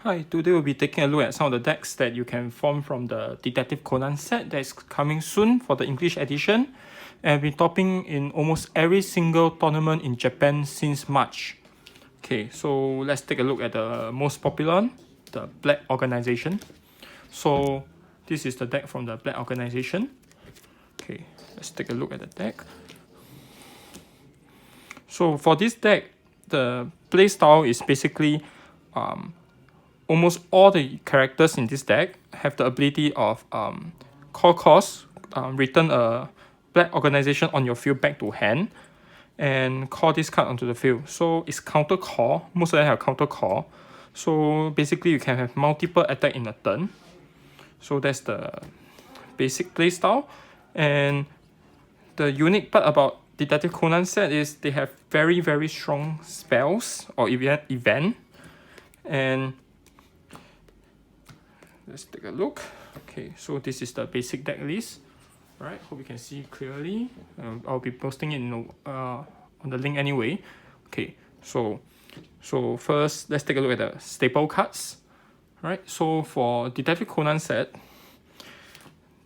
Hi, today we'll be taking a look at some of the decks that you can form from the Detective Conan set that is coming soon for the English edition, and been topping in almost every single tournament in Japan since March. Okay, so let's take a look at the most popular one, the Black Organization. So this is the deck from the Black Organization. Okay, let's take a look at the deck. So for this deck, the playstyle is basically almost all the characters in this deck have the ability of call cost, return a Black Organization on your field back to hand, and call this card onto the field. So it's counter call. Most of them have counter call. So basically you can have multiple attack in a turn. So that's the basic playstyle. And the unique part about Detective Conan set is they have very, very strong spells or event. And let's take a look. Okay, so this is the basic deck list. Alright, hope you can see clearly. I'll be posting it on the link anyway. Okay, so first let's take a look at the staple cards. Alright, so for Detective Conan set,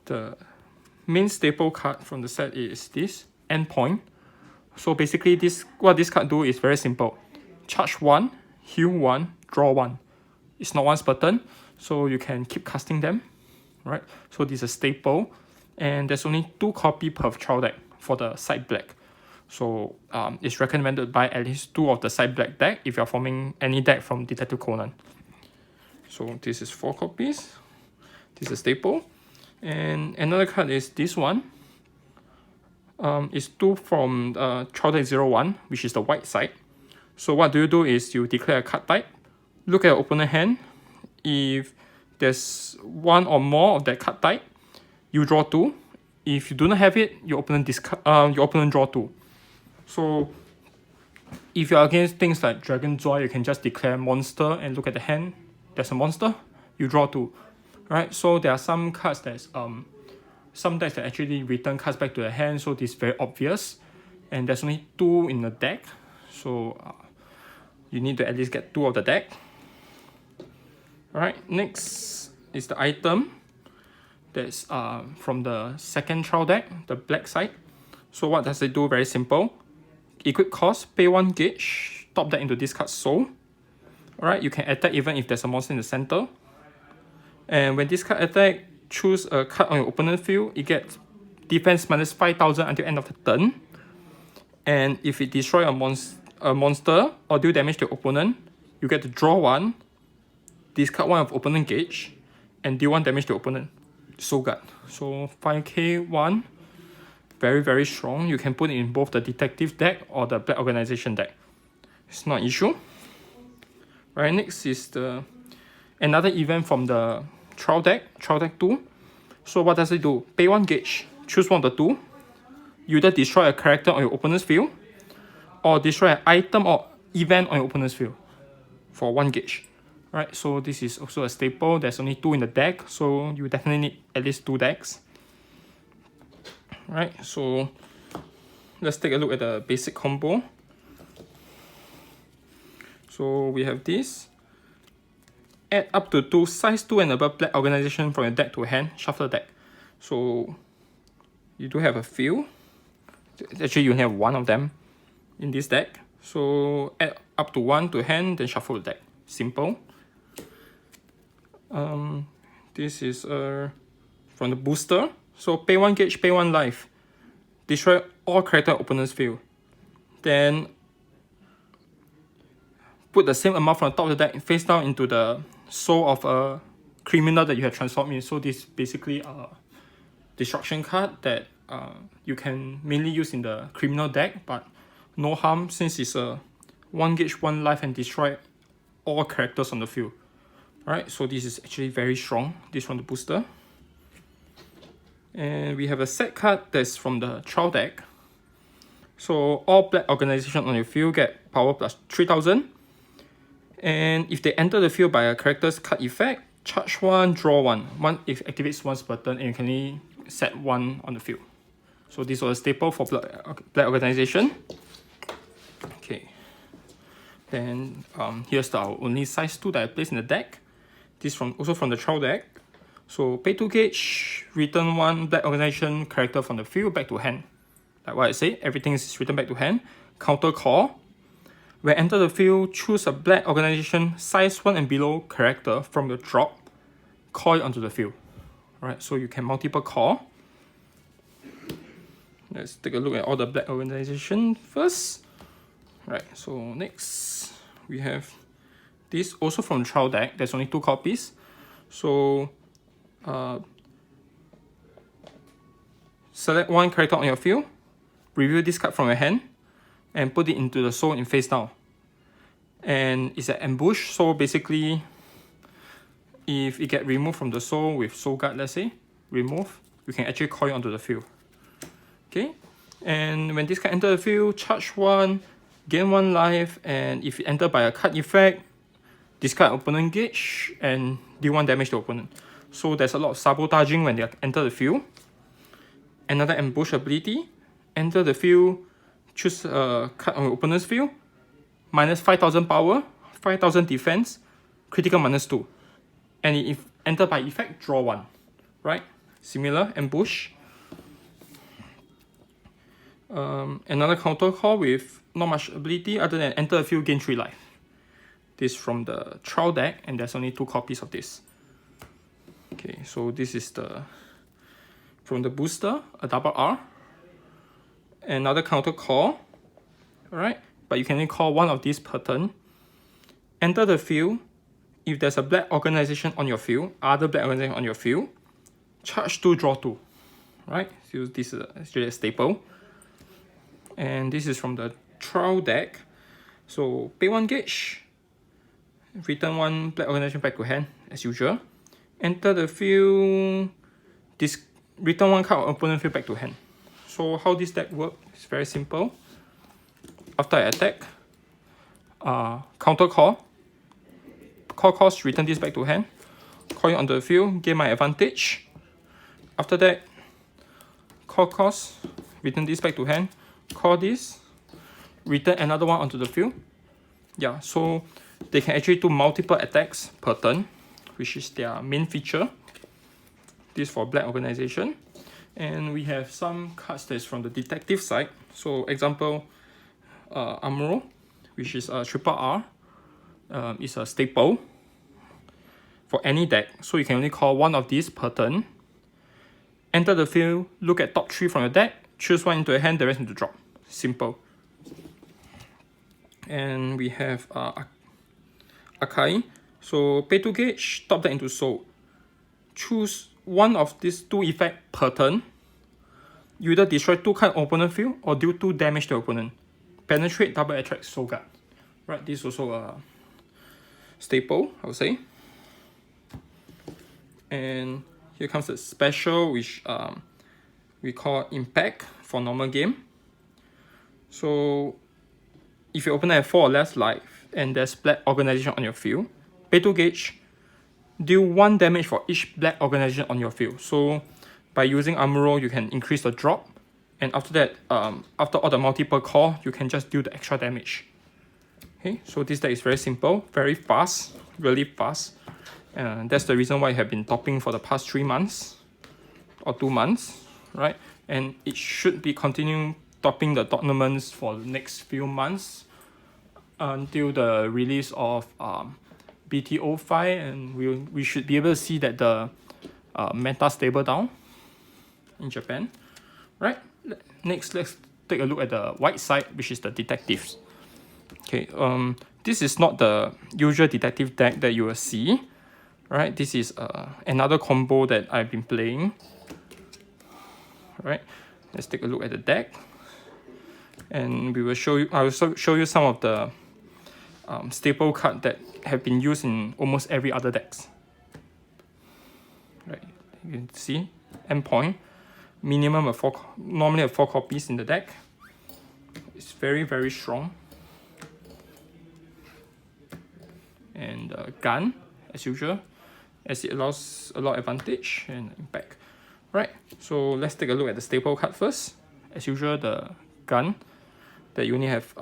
the main staple card from the set is this Endpoint. So basically what this card do is very simple. Charge 1, heal 1, draw 1. It's not once per turn, so you can keep casting them. Right? So this is a staple, and there's only 2 copies per trial deck for the side black. So it's recommended by at least 2 of the side black deck if you're forming any deck from Detective Conan. So this is 4 copies. This is a staple. And another card is this one. It's 2 from trial deck 01, which is the white side. So what do is you declare a card type, look at your opponent hand. If there's 1 or more of that card type, you draw 2. If you do not have it, your opponent draw 2. So if you're against things like Dragon Joy, you can just declare monster and look at the hand. There's a monster, you draw 2. Right? So there are some cards that's some decks that actually return cards back to the hand, so this is very obvious. And there's only 2 in the deck, so you need to at least get 2 of the deck. Alright, next is the item that's from the second trial deck, the black side. So what does it do? Very simple. Equip cost, pay 1 gauge, top that into this card's soul. Alright, you can attack even if there's a monster in the center. And when this card attack, choose a card on your opponent field, it gets defense minus 5,000 until end of the turn. And if it destroys a monster or deal damage to your opponent, you get to draw 1, discard 1 of opponent gauge, and deal 1 damage to your opponent. So good. So 5k 1, very, very strong. You can put it in both the detective deck or the Black Organization deck. It's not an issue. Right, next is another event from the trial deck 2. So what does it do? Pay 1 gauge, choose one of the 2. You either destroy a character on your opponent's field, or destroy an item or event on your opponent's field for 1 gauge. Right, so this is also a staple. There's only 2 in the deck, so you definitely need at least 2 decks. Right, so let's take a look at the basic combo. So we have this. Add up to 2 size 2 and above Black Organization from your deck to hand, shuffle the deck. So you do have a few. Actually, you have 1 of them in this deck. So add up to 1 to hand, then shuffle the deck. Simple. This is from the booster. So pay 1 gauge, pay 1 life. Destroy all character opponent's field. Then put the same amount from the top of the deck face down into the soul of a criminal that you have transformed in. So this is basically a destruction card that you can mainly use in the criminal deck, but no harm since it's a 1 gauge, 1 life and destroy all characters on the field. Alright, so this is actually very strong, this from the booster. And we have a set card that's from the trial deck. So all Black Organization on your field get power plus 3,000. And if they enter the field by a character's card effect, charge 1, draw 1. If it activates once per turn, and you can only set 1 on the field. So this was a staple for Black Organization. Okay. Then here's our only size 2 that I placed in the deck. This from also from the trial deck. So pay 2 gauge, return 1 black organization character from the field back to hand. Like what I say, everything is returned back to hand. Counter call. When enter the field, choose a black organization size 1 and below character from the drop, call it onto the field. Alright, so you can multiple call. Let's take a look at all the black organization first. Right, so next we have this also from the trial deck. There's only 2 copies. So select 1 character on your field, reveal this card from your hand, and put it into the soul in face down. And it's an ambush, so basically if it get removed from the soul with soul guard, let's say, remove, you can actually call it onto the field. Okay, and when this card enter the field, charge 1, gain 1 life, and if it enter by a card effect, discard opponent gauge and deal 1 damage to opponent. So there's a lot of sabotaging when they enter the field. Another ambush ability, enter the field, choose a card on your opponent's field, minus 5000 power, 5000 defense, critical minus 2. And if enter by effect, draw 1. Right? Similar, ambush. Another counter call with not much ability other than enter the field, gain 3 life. This from the trial deck, and there's only 2 copies of this. Okay, so this is the from the booster, a double R. Another counter call. Alright, but you can only call 1 of these per turn. Enter the field. If there's a black organization on your field, other black organization on your field, charge 2, draw 2. Right? So this is actually a staple. And this is from the trial deck. So pay 1 gauge, return 1 black organization back to hand as usual. Enter the field, return 1 card on opponent field back to hand. So how this deck works is very simple. After I attack, counter call, cost, return this back to hand, call it onto the field, gain my advantage. After that, call cost, return this back to hand, call this, return another one onto the field. Yeah, so they can actually do multiple attacks per turn, which is their main feature. This for black organization. And we have some cards that's from the detective side. So example, Amuro, which is a triple R, is a staple for any deck. So you can only call 1 of these per turn. Enter the field, look at top 3 from your deck, choose 1 into your hand, the rest into drop. Simple. And we have Akai. So pay 2 gauge, top deck into soul. Choose 1 of these 2 effects per turn. You either destroy 2 cards on opponent field or deal 2 damage to opponent. Penetrate, double attract, soul guard. Right, this is also a staple, I would say. And here comes the special, which we call impact for normal game. So if your opponent has 4 or less life and there's black organization on your field, pay 2 gauge, deal 1 damage for each black organization on your field. So by using Amuro, you can increase the drop, and after that, after all the multiple call, you can just deal the extra damage. Okay, so this deck is very simple, very fast, really fast. That's the reason why I have been topping for the past 3 months or 2 months, right? And it should be continuing topping the tournaments for the next few months until the release of BT05, and we should be able to see that the meta stable down in Japan, right? Next, let's take a look at the white side, which is the detectives. Okay, this is not the usual detective deck that you will see, right? This is another combo that I've been playing. Right, let's take a look at the deck, and we will show you. I will show you some of the staple cards that have been used in almost every other decks. Right, you can see endpoint, minimum of 4, normally have 4 copies in the deck. It's very, very strong. And gun, as usual, as it allows a lot of advantage and impact. Right, so let's take a look at the staple card first. As usual, the gun that you only have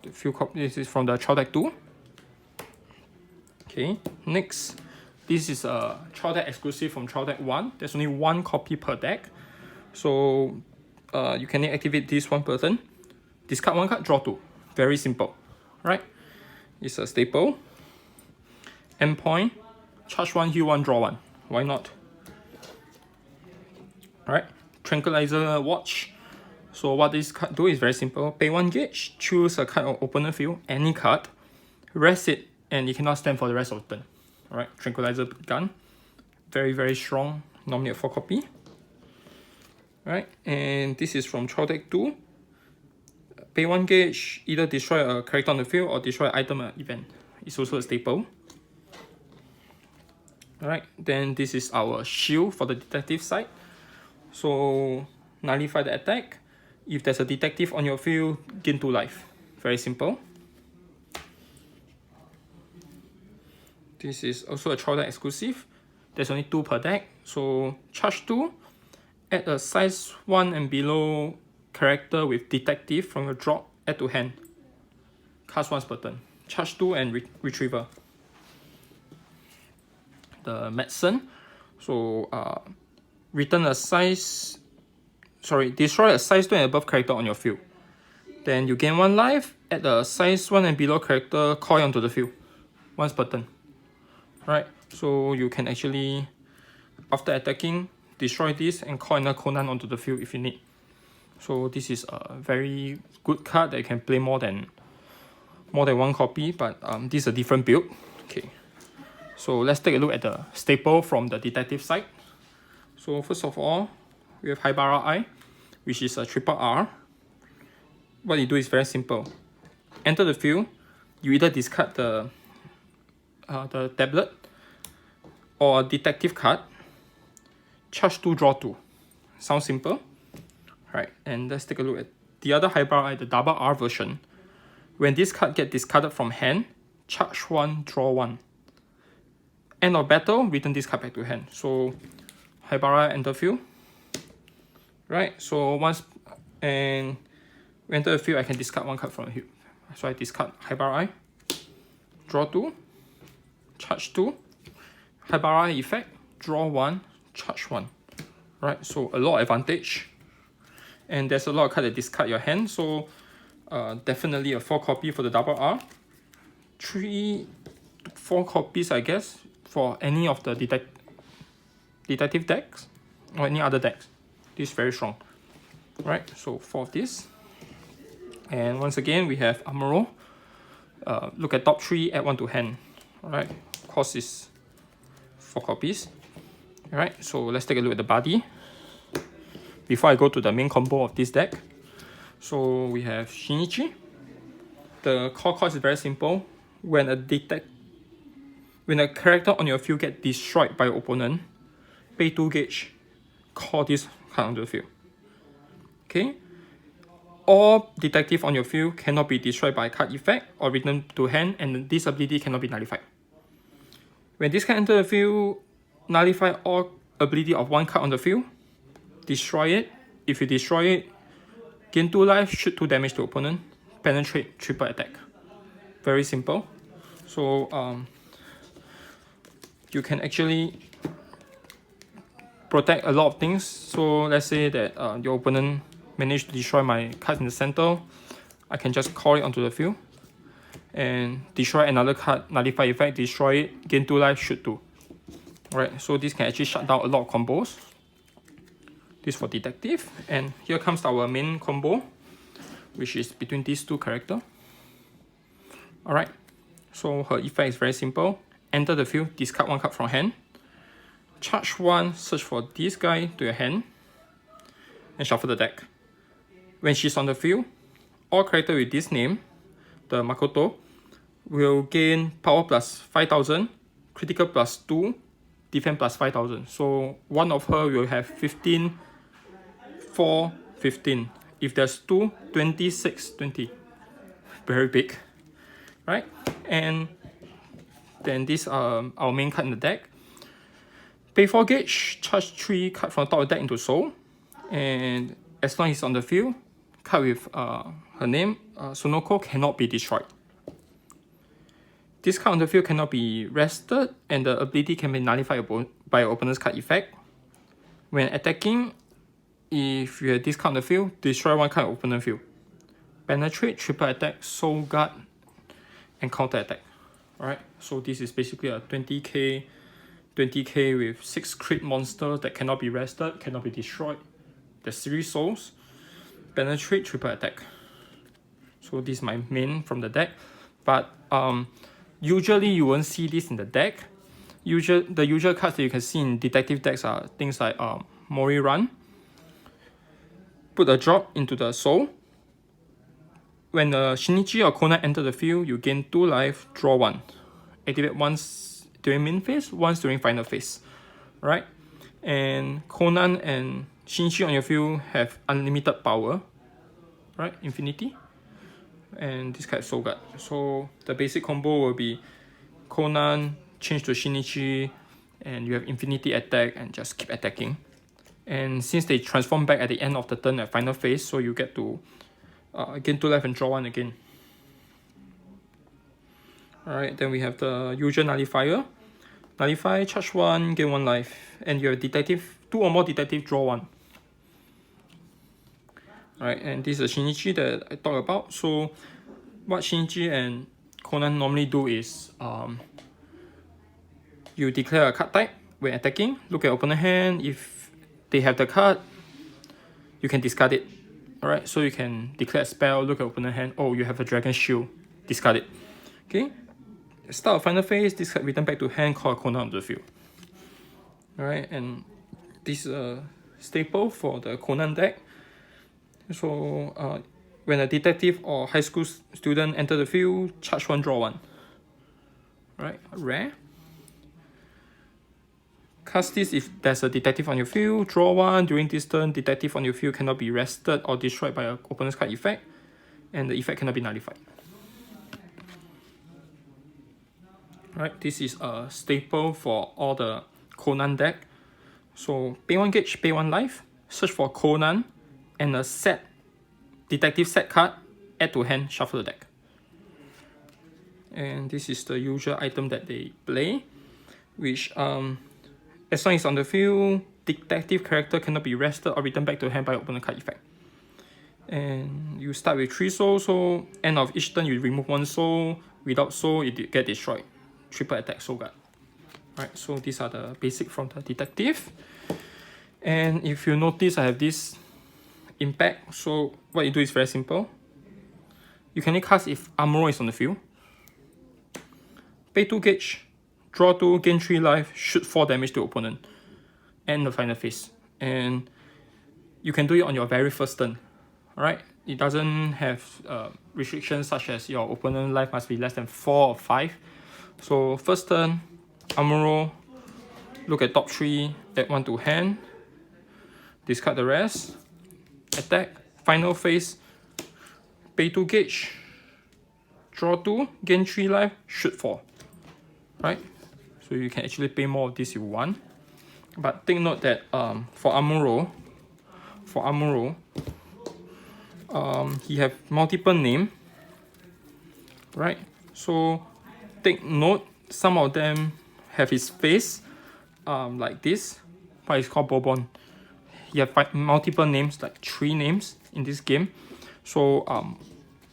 the few copies. This is from the trial deck 2. Okay, Next, this is a trial deck exclusive from trial deck 1. There's only 1 copy per deck. So you can activate this one per turn. Discard 1 card, draw 2. Very simple, right? It's a staple. Endpoint, charge 1, heal 1, draw 1. Why not? Alright, Tranquilizer Watch. So what this card do is very simple. Pay 1 gauge, choose a card on opponent field, any card, rest it, and it cannot stand for the rest of the turn. Alright, Tranquilizer Gun. Very strong, normally a 4 copy. Alright, and this is from trial deck 2. Pay 1 gauge, either destroy a character on the field or destroy an item or event. It's also a staple. Alright, then this is our shield for the detective side. So nullify the attack. If there's a detective on your field, gain 2 life. Very simple. This is also a trial deck exclusive. There's only 2 per deck. So charge 2, add a size 1 and below character with detective from your drop, add to hand. Cast once per turn. Charge 2 and retriever. The medicine. So return a size, destroy a size 2 and above character on your field. Then you gain 1 life, add a size 1 and below character coin onto the field. Once per turn. Right, so you can actually, after attacking, destroy this and call another Conan onto the field if you need. So this is a very good card that you can play more than 1 copy, but this is a different build. Okay, so let's take a look at the staple from the detective side. So first of all, we have Haibara Eye, which is a triple R. What you do is very simple. Enter the field, you either discard the tablet or a detective card, charge 2, draw 2. Sounds simple. Right, and let's take a look at the other Haibara Eye, the double R version. When this card gets discarded from hand, charge 1, draw 1. End of battle, return this card back to hand. So Haibara enter field. Right, so once and we enter the field, I can discard 1 card from the field. So I discard Haibara Eye, draw 2, charge 2, Haibara Eye effect, draw 1, charge 1. Right, so a lot of advantage. And there's a lot of cards that discard your hand, so definitely a 4 copy for the double R. 3 to 4 copies, I guess, for any of the detective decks or any other decks. This is very strong. Right, so 4 of this. And once again, we have Amuro. Look at top 3, add 1 to hand. Alright, cost is 4 copies. Alright, so let's take a look at the body before I go to the main combo of this deck. So we have Shinichi. The core cost is very simple. When a character on your field gets destroyed by your opponent, pay 2 gauge, call this card onto the field. Okay? All detective on your field cannot be destroyed by card effect or returned to hand, and this ability cannot be nullified. When this card enters the field, nullify all ability of 1 card on the field, destroy it. If you destroy it, gain 2 life, shoot 2 damage to opponent, penetrate, triple attack. Very simple. So you can actually protect a lot of things. So let's say that your opponent managed to destroy my card in the center, I can just call it onto the field and destroy another card, nullify effect, destroy it, gain 2 life, shoot 2. Alright, so this can actually shut down a lot of combos. This for detective, and here comes our main combo, which is between these 2 characters. Alright, so her effect is very simple. Enter the field, discard 1 card from hand, charge 1, search for this guy to your hand, and shuffle the deck. When she's on the field, all characters with this name, the Makoto, will gain power plus 5000, critical plus 2, defense plus 5000. So one of her will have 15, 4, 15. If there's 2, 26, 20. Very big, right? And then these are our main card in the deck. Pay 4 gauge, charge 3 card from the top of the deck into soul. And as long as it's on the field, card with her name, Sunoko, cannot be destroyed. This card on the field cannot be rested, and the ability can be nullified by your opponent's card effect. When attacking, if you have this card on the field, destroy one card on opponent field. Penetrate, triple attack, soul guard, and counter attack. Alright, so this is basically a 20k with 6 crit monsters that cannot be rested, cannot be destroyed. There's 3 souls. Penetrate, triple attack. So this is my main from the deck. But usually you won't see this in the deck. The usual cards that you can see in detective decks are things like Mori Run. Put a drop into the soul. When Shinichi or Conan enter the field, you gain 2 life, draw 1. Activate once during main phase, once during final phase. Right? And Conan and Shinichi on your field have unlimited power. Right? Infinity. And this card is Soul Guard. So the basic combo will be Conan, change to Shinichi, and you have infinity attack and just keep attacking. And since they transform back at the end of the turn at final phase, so you get to gain 2 life and draw 1 again. Alright, then we have the usual nullifier. Nullify, charge 1, gain 1 life. And you have detective, 2 or more detective, draw 1. Alright, and this is a Shinichi that I talked about. So what Shinichi and Conan normally do is you declare a card type when attacking, look at opponent hand. If they have the card, you can discard it. Alright, so you can declare a spell, look at opponent hand. Oh, you have a dragon shield, discard it. Okay, start of final phase, this card return back to hand, call a Conan onto the field. Alright, and this is a staple for the Conan deck. So when a detective or high school student enter the field, charge 1, draw 1. Right, rare. Cast this if there's a detective on your field, draw 1. During this turn, detective on your field cannot be rested or destroyed by an opponent's card effect, and the effect cannot be nullified. Right, this is a staple for all the Conan deck. So pay 1 gauge, pay 1 life, search for Conan, and a set detective set card, add to hand, shuffle the deck. And this is the usual item that they play, which as long as on the field, detective character cannot be rested or returned back to hand by opponent card effect. And you start with 3 souls, so end of each turn you remove 1 soul. Without soul, it get destroyed. Triple attack, soul guard. Right, so these are the basic from the detective. And if you notice, I have this impact. So what you do is very simple. You can only cast if Amuro is on the field. Pay 2 gauge, draw 2, gain 3 life, shoot 4 damage to opponent. End the final phase. And you can do it on your very first turn. Alright? It doesn't have restrictions such as your opponent life must be less than 4 or 5. So first turn, Amuro, look at top 3, add 1 to hand, discard the rest, attack, final phase, pay 2 gauge, draw 2, gain 3 life, shoot 4. Right? So you can actually pay more of this if you want. But take note that for Amuro, he have multiple name. Right? So take note, some of them have his face like this, but it's called Bourbon. He have multiple names, like 3 names in this game. So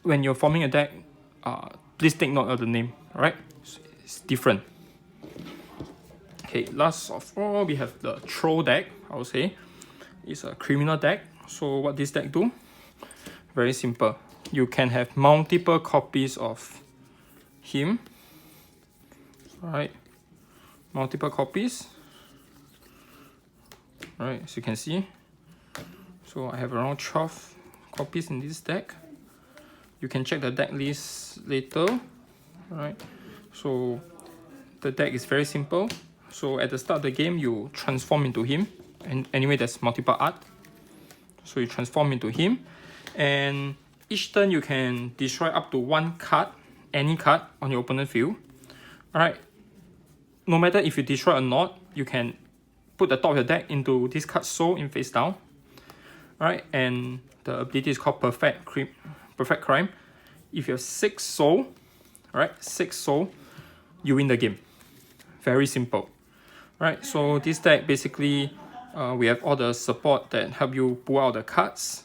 when you're forming a deck, please take note of the name. Alright? It's different. Okay, last of all, we have the Troll deck, I would say. It's a criminal deck. So what this deck do? Very simple. You can have multiple copies of him. Right, multiple copies. Right, as you can see. So I have around 12 copies in this deck. You can check the deck list later. Right, so the deck is very simple. So at the start of the game, you transform into him. And anyway, there's multiple art. So you transform into him. And each turn you can destroy up to 1 card, any card on your opponent field. Alright. No matter if you destroy or not, you can put the top of your deck into this card soul in face down. Alright, and the ability is called Perfect Crime. If you have 6 soul, alright, 6 soul, you win the game. Very simple. Right, so this deck basically, we have all the support that help you pull out the cards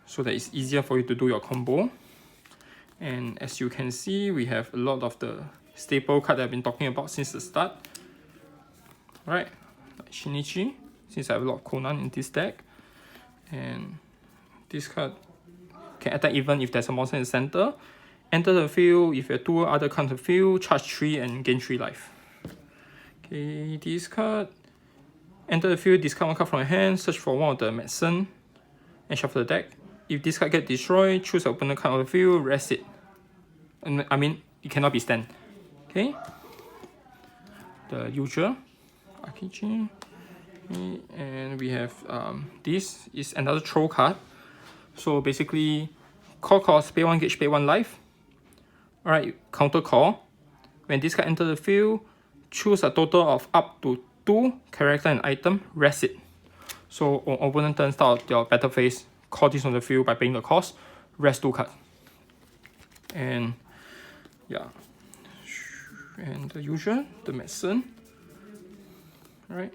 so that it's easier for you to do your combo. And as you can see, we have a lot of the staple card that I've been talking about since the start. Right, like Shinichi, since I have a lot of Conan in this deck. And this card can attack even if there's a monster in the center. Enter the field, if you have 2 other cards in the field, charge 3 and gain 3 life. Okay, this card, enter the field, discard 1 card from your hand, search for one of the medicine, and shuffle the deck. If this card gets destroyed, choose an opponent card of the field, rest it. I mean, it cannot be stand. Okay? The usual. Akiji. Okay, and we have this is another troll card. So basically, call cost, pay 1 gauge, pay 1 life. Alright, counter call. When this card enters the field, choose a total of up to 2 character and item, rest it. So on opponent turn, start your battle phase, call this on the field by paying the cost, rest 2 cards. And yeah, and the usual, the medicine. Right,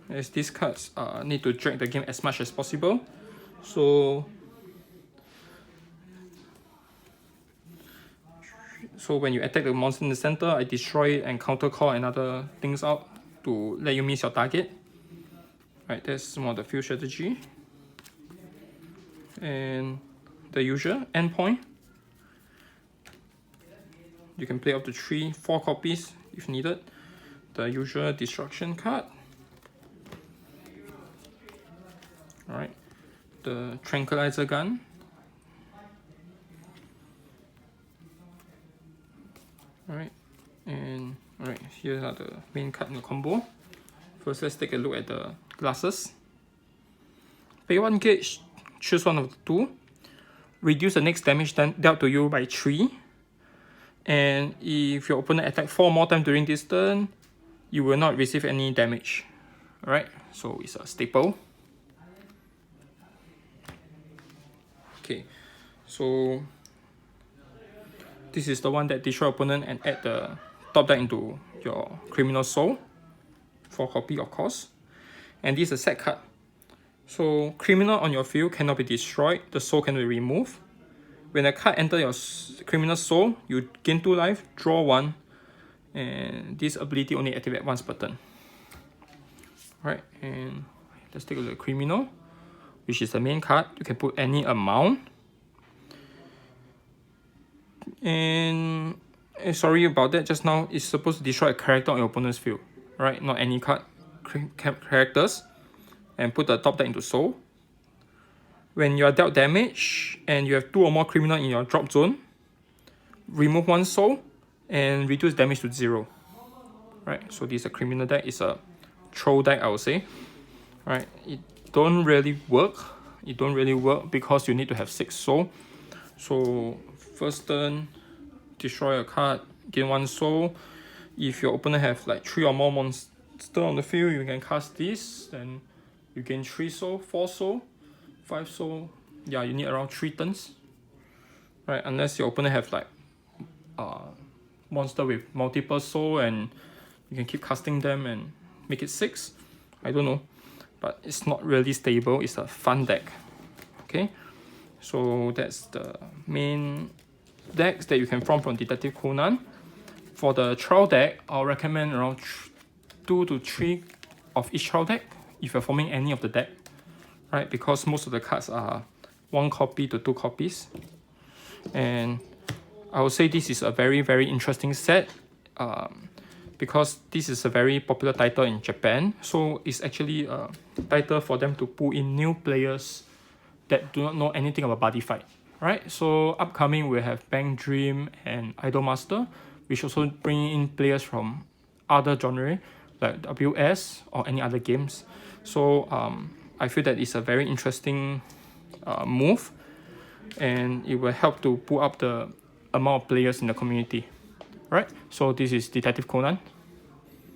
as these cards need to drag the game as much as possible. So when you attack the monster in the center, I destroy it and counter call and other things out to let you miss your target. Right, that's one of the field strategy. And the usual endpoint. You can play up to 3-4 copies if needed. The usual destruction card. Alright, the Tranquilizer Gun. Alright, and alright, here are the main card in the combo. First, let's take a look at the glasses. Pay 1 gauge, choose one of the 2. Reduce the next damage dealt to you by 3. And if your opponent attacks 4 more times during this turn, you will not receive any damage. Alright, so it's a staple. Okay, so this is the one that destroy opponent and add the top deck into your Criminal Soul. 4 copy, of course. And this is a set card. So Criminal on your field cannot be destroyed, the soul can be removed. When a card enters your Criminal Soul, you gain 2 life, draw 1, and this ability only activates once per turn. Alright, and let's take a look at Criminal, which is the main card. You can put any amount. And sorry about that, just now it's supposed to destroy a character on your opponent's field. Right, not any card, characters. And put the top deck into Soul. When you are dealt damage and you have 2 or more criminal in your drop zone, remove 1 soul and reduce damage to 0. Right, so this is a criminal deck, it's a troll deck, I would say. Right, it don't really work. It don't really work because you need to have 6 soul. So first turn, destroy a card, gain 1 soul. If your opponent have like 3 or more monsters on the field, you can cast this, then you gain 3 soul, 4 soul, 5 soul. Yeah, you need around 3 turns. Right, unless your opponent have like monster with multiple soul and you can keep casting them and make it 6. I don't know, but it's not really stable. It's a fun deck. Okay, so that's the main decks that you can form from Detective Conan. For the trial deck, I'll recommend around 2 to 3 of each trial deck if you're forming any of the deck, right? Because most of the cards are 1 copy to 2 copies. And I would say this is a very, very interesting set because this is a very popular title in Japan. So it's actually a title for them to pull in new players that do not know anything about Buddyfight, right? So upcoming we'll have Bank Dream and Idolmaster, which also bring in players from other genre like WS or any other games. So I feel that it's a very interesting move, and it will help to pull up the amount of players in the community, right? So this is Detective Conan.